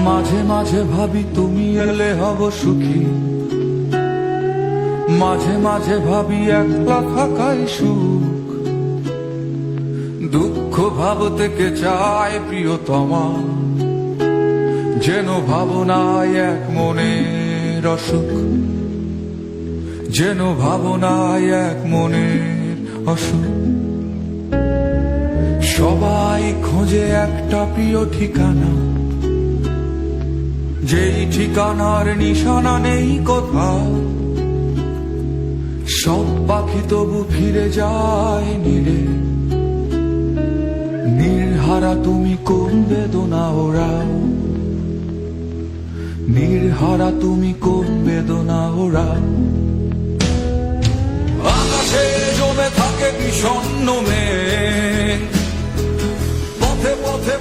মাঝে মাঝে ভাবি তুমি এলে হব সুখী, মাঝে মাঝে ভাবি একলা থাকাই সুখ। দুঃখ ভাবতে কে চায় প্রিয়তমা, যেন ভাবনায় এক মনের অসুখ, যেন ভাবনায় এক মনের অসুখ। সবাই খোঁজে একটা প্রিয় ঠিকানা, যেই ঠিকানার নিশানা নেই কোথাও। সব পাখি তবু ফিরে যায় নীড়ে, নির্হারা তুমি কোন বেদনা ওরাও, নির্হারা তুমি কোন বেদনা ওরাও। আকাশে জমে থাকে বিষণ্ণ মেঘ, পথে পথে